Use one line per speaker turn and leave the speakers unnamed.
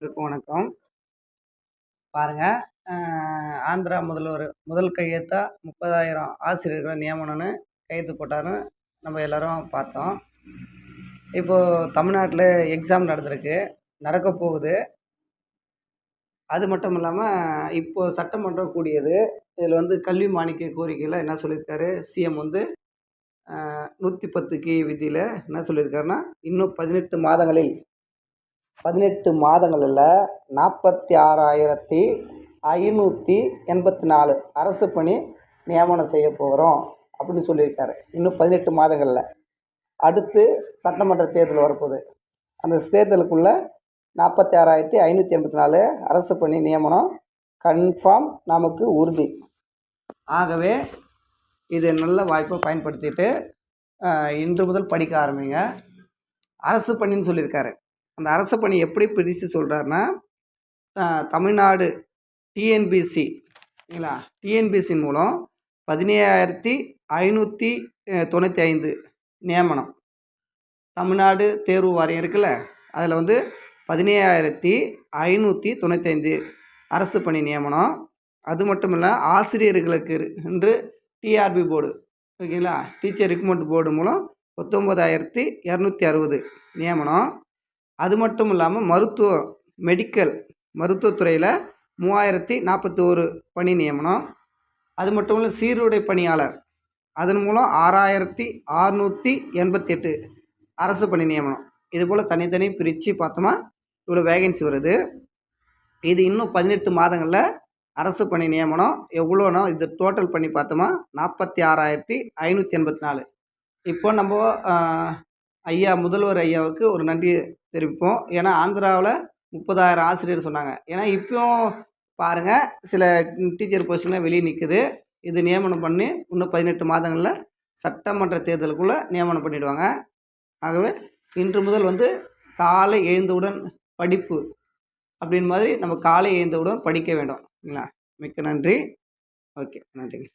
அனைவருக்கும் வணக்கம். பாருங்க, ஆந்திரா முதல்வர் முதல் கையெழுத்தா 30,000 ஆசிரியர்களை நியமனம்னு கையெழுத்து போட்டாருன்னு நம்ம எல்லோரும் பார்த்தோம். இப்போது தமிழ்நாட்டில் எக்ஸாம் நடக்க போகுது. அது மட்டும் இல்லாமல் இப்போது சட்டமன்றம் கூடியது. இதில் வந்து கல்வி மானிய கோரிக்கையில் என்ன சொல்லியிருக்காரு சிஎம் வந்து 110 விதியில் என்ன சொல்லியிருக்காருன்னா, இன்னும் 18 மாதங்களில் 46,584 அரசு பணி நியமனம் செய்ய போகிறோம் அப்படின்னு சொல்லியிருக்காரு. இன்னும் 18 மாதங்களில் அடுத்து சட்டமன்ற தேர்தல் வரப்போகுது. அந்த தேர்தலுக்குள்ளே 46,584 அரசு பணி நியமனம் கன்ஃபார்ம் நமக்கு உறுதி. ஆகவே இது நல்ல வாய்ப்பை பயன்படுத்திட்டு இன்று முதல் படிக்க ஆரம்பிங்க. அரசு பணின்னு சொல்லியிருக்காரு. அந்த அரசு பணி எப்படி பிரித்து சொல்கிறாருன்னா, தமிழ்நாடு டிஎன்பிசி மூலம் 17,595 நியமனம். தமிழ்நாடு தேர்வு வாரியம் இருக்குல்ல, அதில் வந்து 17,595 அரசு பணி நியமனம். அது மட்டும் இல்லை, ஆசிரியர்களுக்கு என்று டிஆர்பி போர்டு ஓகேங்களா, டீச்சர் ரெக்ரூட்மெண்ட் போர்டு மூலம் 19,260 நியமனம். அது மட்டும் இல்லாமல் மருத்துவத்துறையில் 3,041 பணி நியமனம். அது மட்டும் இல்லை, சீருடை பணியாளர் அதன் மூலம் 6,688 அரசு பணி நியமனம். இதுபோல் தனித்தனி பிரித்து பார்த்தோமா இவ்வளோ வேகன்சி வருது. இது இன்னும் 18 மாதங்களில் அரசு பணி நியமனம் எவ்வளோனா, இது டோட்டல் பண்ணி பார்த்தோமா 46,584. இப்போ நம்ம முதல்வர் ஐயாவுக்கு ஒரு நன்றி தெரிவிப்போம். ஏன்னா ஆந்திராவில் 30,000 ஆசிரியர் சொன்னாங்க. ஏன்னா இப்போயும் பாருங்கள், சில டீச்சர் போஸ்டிங்லாம் வெளியே நிற்குது. இது நியமனம் பண்ணி இன்னும் 18 மாதங்களில் சட்டமன்ற தேர்தலுக்குள்ளே நியமனம் பண்ணிவிடுவாங்க. ஆகவே இன்று முதல் வந்து காலை எழுந்தவுடன் படிப்பு அப்படின்னு மாதிரி நம்ம காலை எழுந்தவுடன் படிக்க வேண்டும். சரிங்களா? மிக்க நன்றி. ஓகே, நன்றிங்க.